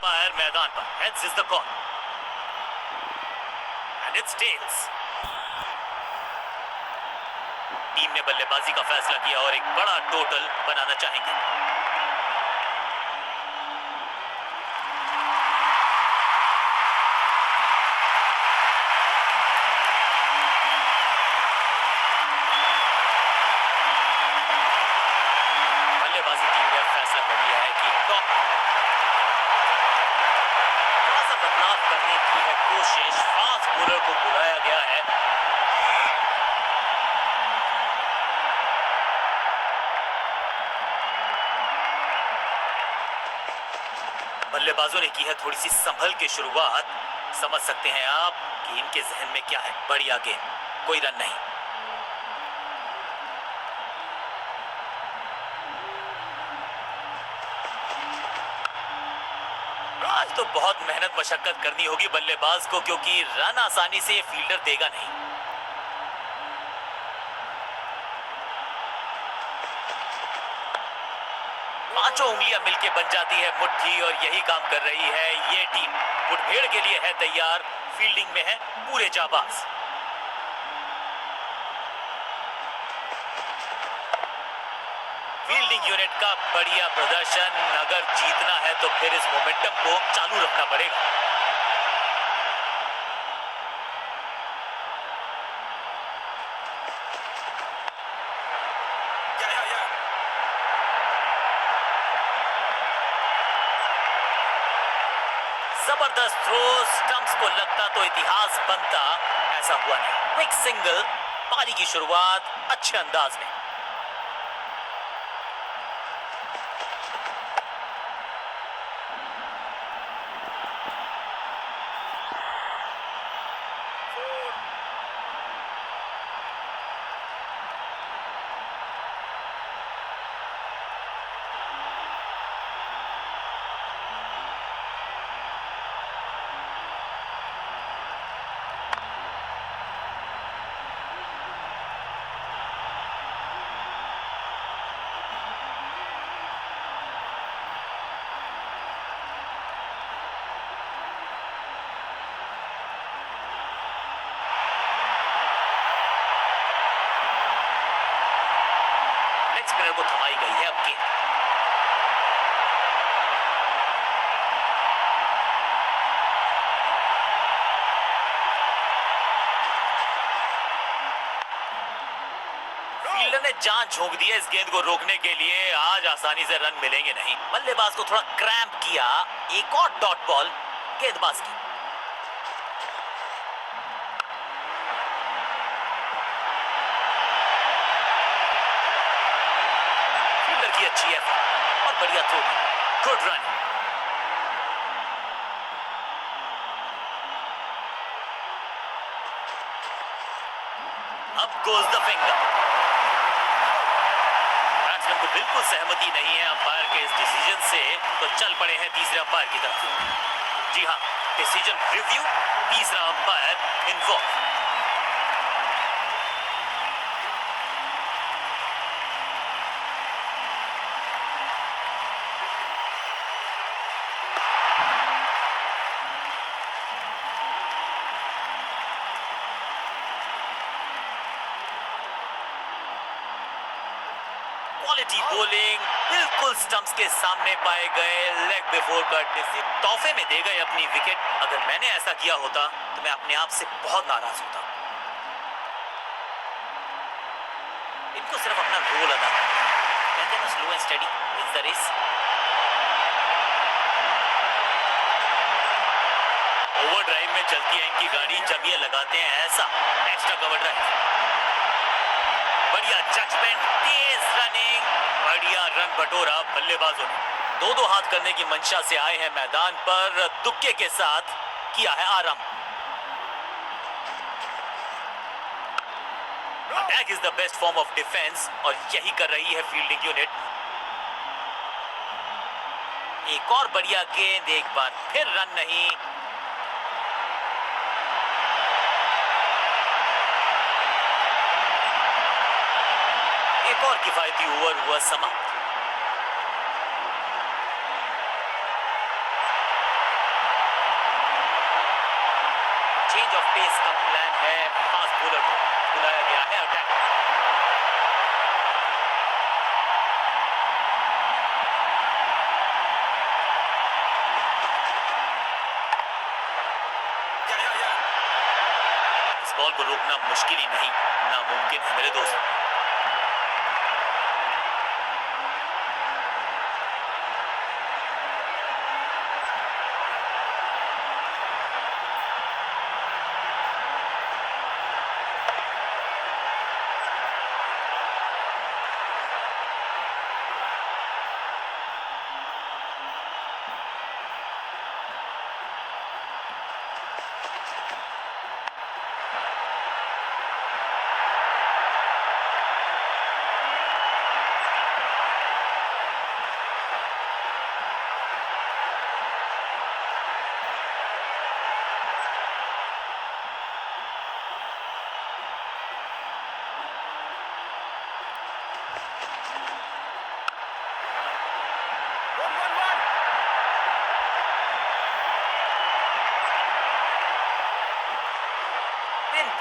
Umpire मैदान पर heads is the call and it's tails. Team ने बल्लेबाजी का फैसला किया और एक बड़ा टोटल बनाना चाहेंगे। बल्लेबाजी टीम ने फैसला कर लिया है कि टॉप थोड़ा सा बदलाव करने की है कोशिश। फास्ट बॉलर को बुलाया गया है। बल्लेबाजों ने की है थोड़ी सी संभल के शुरुआत। समझ सकते हैं आप कि इनके जहन में क्या है। बढ़िया गेंद, कोई रन नहीं। आज तो बहुत मेहनत मशक्कत करनी होगी बल्लेबाज को, क्योंकि रन आसानी से ये फील्डर देगा नहीं। पांचों उंगलियां मिलके बन जाती है मुट्ठी और यही काम कर रही है ये टीम। मुठभेड़ के लिए है तैयार, फील्डिंग में है पूरे जाबाज। फील्डिंग यूनिट का बढ़िया प्रदर्शन। अगर जीतना है तो फिर इस मोमेंटम को चालू रखना पड़ेगा। जबरदस्त थ्रो, स्टंप्स को लगता तो इतिहास बनता, ऐसा हुआ नहीं। क्विक सिंगल, पारी की शुरुआत अच्छे अंदाज में। स्पिनर को थमाई गई है अब गेंद। फील्डर ने जान झोंक दी है इस गेंद को रोकने के लिए। आज आसानी से रन मिलेंगे नहीं। बल्लेबाज को थोड़ा क्रैम्प किया। एक और डॉट बॉल गेंदबाज की। अच्छी है और बढ़िया थ्रो, गुड रन। अब गोज द फिंगर। बैट्समैन को बिल्कुल सहमति नहीं है अंपायर के इस डिसीजन से, तो चल पड़े हैं तीसरे अंपायर की तरफ। जी हां, डिसीजन रिव्यू, तीसरा अंपायर इन्वॉल्व। क्वालिटी बॉलिंग, बिल्कुल स्टंप्स के सामने पाए गए। लेग बिफोर कट तोहफे में दे गए अपनी विकेट। अगर मैंने ऐसा किया होता तो मैं अपने आप से बहुत नाराज होता। इनको सिर्फ अपना रोल अदा करना है। कहते हैं ना, slow and steady wins the race. Over drive में चलती है इनकी गाड़ी जब ये लगाते हैं ऐसा एक्स्ट्रा कवर ड्राइव। बढ़िया जजमेंट, तेज रनिंग, बढ़िया रन बटोरा बल्लेबाजों ने। दो हाथ करने की मंशा से आए हैं मैदान पर। तुक्के के साथ किया है आराम। Attack is the best form of defence और यही कर रही है फील्डिंग यूनिट। एक और बढ़िया गेंद, एक बार फिर रन नहीं। एक और किफायती ओवर हुआ समाप्त। चेंज ऑफ पेस का प्लान है। फास्ट बॉलर को बुलाया गया है अटैक। इस बॉल को रोकना मुश्किल ही नहीं, नामुमकिन है मेरे दोस्त।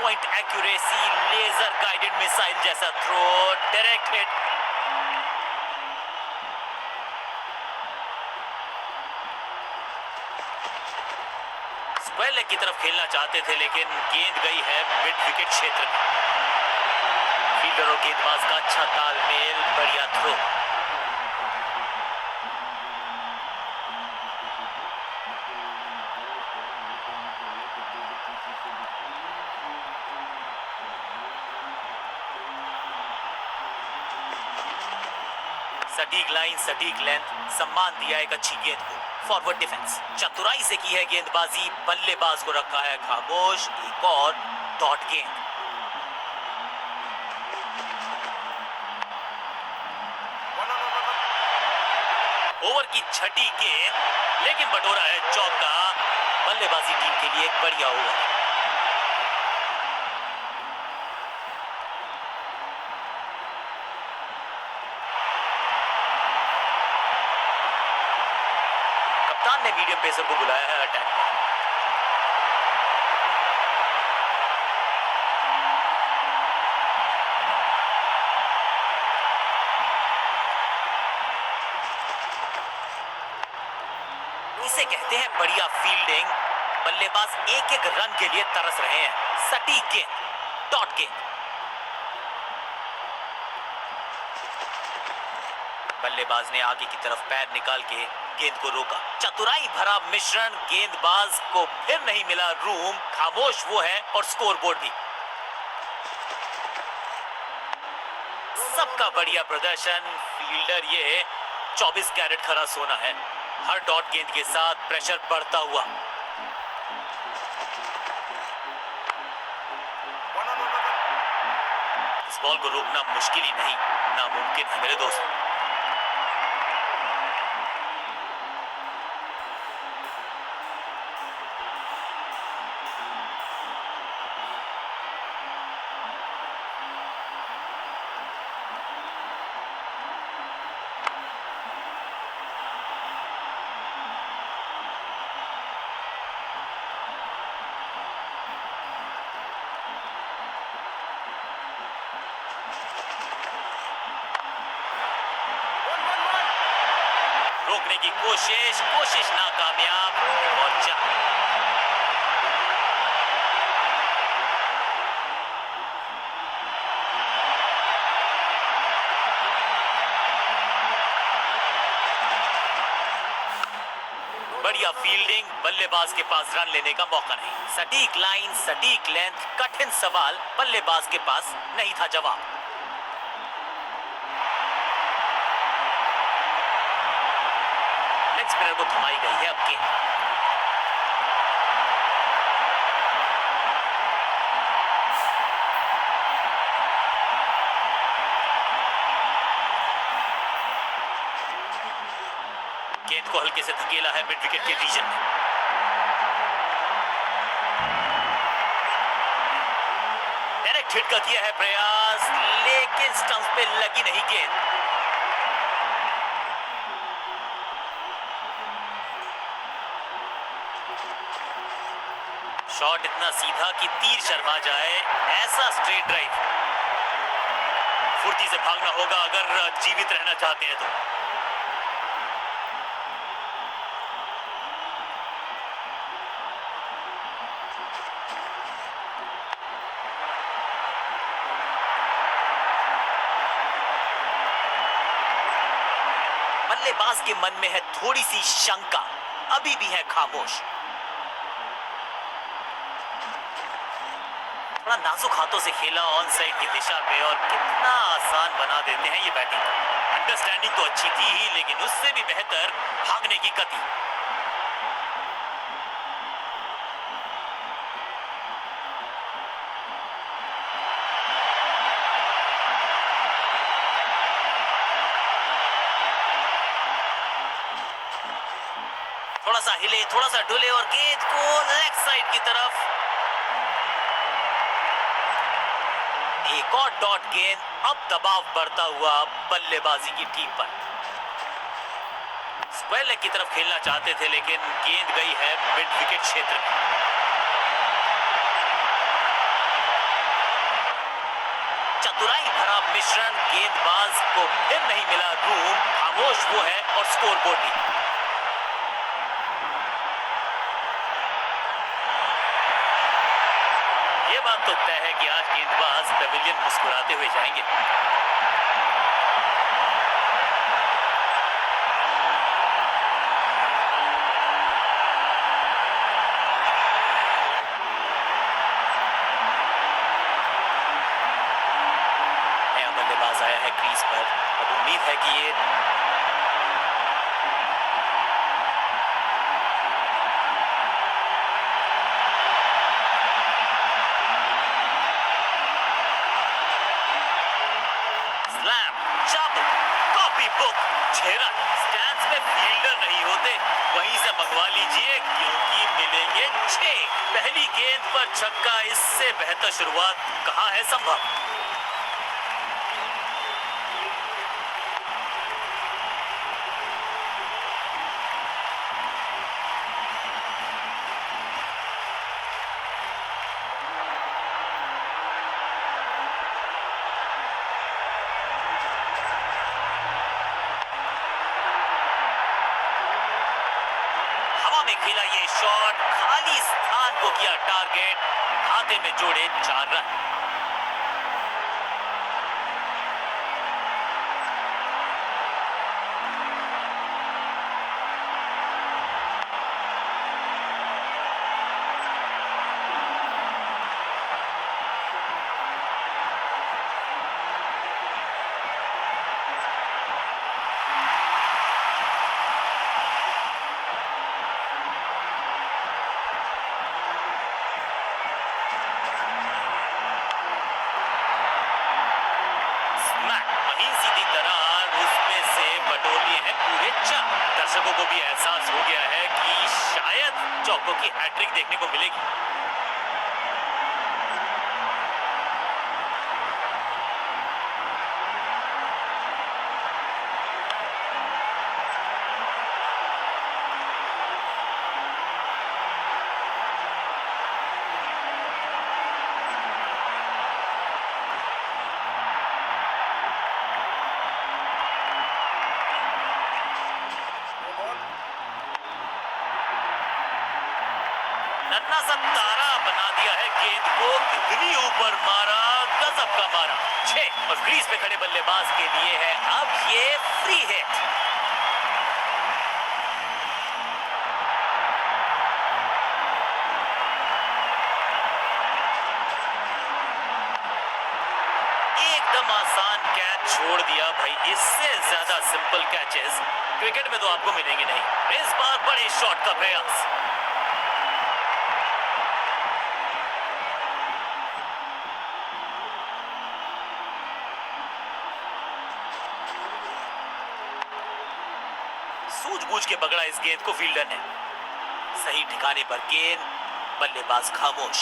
Point accuracy, laser guided missile जैसा throw, direct hit. Square leg की तरफ खेलना चाहते थे लेकिन गेंद गई है मिड विकेट क्षेत्र में। फील्डर और गेंदबाज का अच्छा तालमेल, बढ़िया थ्रो। सटीक लाइन, सटीक लेंथ, सम्मान दिया एक अच्छी गेंद को। फॉरवर्ड डिफेंस, चतुराई से की है गेंदबाजी, बल्लेबाज को रखा है खामोश। एक और डॉट गेंद। ओवर की छठी गेंद, लेकिन बटोरा है चौका। बल्लेबाजी टीम के लिए एक बढ़िया ओवर। कप्तान ने मीडियम पेसर को बुलाया है अटैक में। इसे कहते हैं बढ़िया फील्डिंग। बल्लेबाज एक एक रन के लिए तरस रहे हैं। सटीक गेंद, डॉट गेंद। बल्लेबाज ने आगे की तरफ पैर निकाल के गेंद को रोका। चतुराई भरा मिश्रण, गेंदबाज को फिर नहीं मिला रूम। खामोश वो है और स्कोरबोर्ड भी। सबका बढ़िया प्रदर्शन। फील्डर ये 24 कैरेट खरा सोना है। हर डॉट गेंद के साथ प्रेशर बढ़ता हुआ। इस बॉल को रोकना मुश्किल ही नहीं, नामुमकिन है मेरे दोस्त। रोकने की कोशिश नाकामयाब। और बढ़िया फील्डिंग, बल्लेबाज के पास रन लेने का मौका नहीं। सटीक लाइन, सटीक लेंथ, कठिन सवाल, बल्लेबाज के पास नहीं था जवाब। स्पिनर को थमाई गई है अब गेंद। गेंद को हल्के से धकेला है मिड विकेट के रीजन में। डायरेक्ट हिट का किया है प्रयास, लेकिन स्टंप पे लगी नहीं गेंद। शॉट इतना सीधा कि तीर शर्मा जाए, ऐसा स्ट्रेट ड्राइव। फुर्ती से भागना होगा अगर जीवित रहना चाहते हैं तो। बल्लेबाज के मन में है थोड़ी सी शंका, अभी भी है खामोश। थोड़ा नाजुक हाथों से खेला ऑन साइड की दिशा में और कितना आसान बना देते हैं ये बैटिंग। अंडरस्टैंडिंग तो अच्छी थी ही, लेकिन उससे भी बेहतर भागने की गति। थोड़ा सा हिले, थोड़ा सा डुले और गेंद को लेग साइड की तरफ। एक और डॉट गेंद, अब दबाव बढ़ता हुआ बल्लेबाजी की टीम पर। स्क्वायर लेग की तरफ खेलना चाहते थे, लेकिन गेंद गई है मिड विकेट क्षेत्र में। चतुराई भरा मिश्रण, गेंदबाज को फिर नहीं मिला रूम, खामोश वो है और स्कोर बोर्ड भी। ये बात तो तय है कि आज गेंदबाज पेविलियन मुस्कुराते हुए जाएंगे। नया बल्लेबाज आया है क्रीज पर, अब उम्मीद है कि ये स्टैंड्स में फील्डर नहीं होते, वहीं से मंगवा लीजिए क्योंकि मिलेंगे 6। पहली गेंद पर छक्का, इससे बेहतर शुरुआत कहां है संभव। में खेला ये शॉट, खाली स्थान को किया टारगेट, खाते में जोड़े 4 रन। दर्शकों को भी एहसास हो गया है कि शायद चौकों की हैट्रिक देखने को मिलेगी। नन्ना सा तारा बना दिया है गेंद को, इतनी ऊपर मारा, गजब का मारा। 6 और क्रीज पे खड़े बल्लेबाज के लिए है अब ये फ्री हिट। एकदम आसान कैच छोड़ दिया भाई, इससे ज्यादा सिंपल कैचेस क्रिकेट में तो आपको मिलेंगे नहीं। इस बार बड़े शॉट का प्रयास। सूझबूझ के पकड़ा इस गेंद को फील्डर ने, सही ठिकाने पर गेंद, बल्लेबाज खामोश।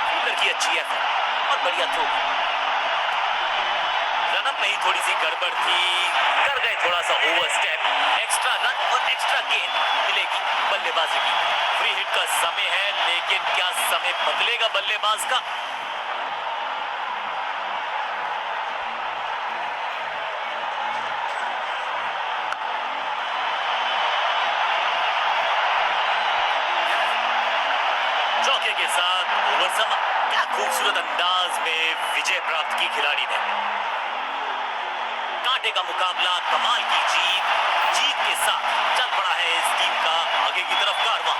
फील्डर की अच्छी है और बढ़िया थ्रो। रनअप में कहीं थोड़ी सी गड़बड़ थी, कर गए थोड़ा सा ओवर स्टेप। एक्स्ट्रा रन और एक्स्ट्रा गेंद मिलेगी बल्लेबाजी की। फ्री हिट का समय है, लेकिन क्या समय बदलेगा बल्लेबाज का? चौके के साथ ओवर समाप्त। क्या खूबसूरत अंदाज में विजय प्राप्त की खिलाड़ी ने। कांटे का मुकाबला, कमाल की जीत। जीत के साथ चल पड़ा है इस टीम का आगे की तरफ कारवां।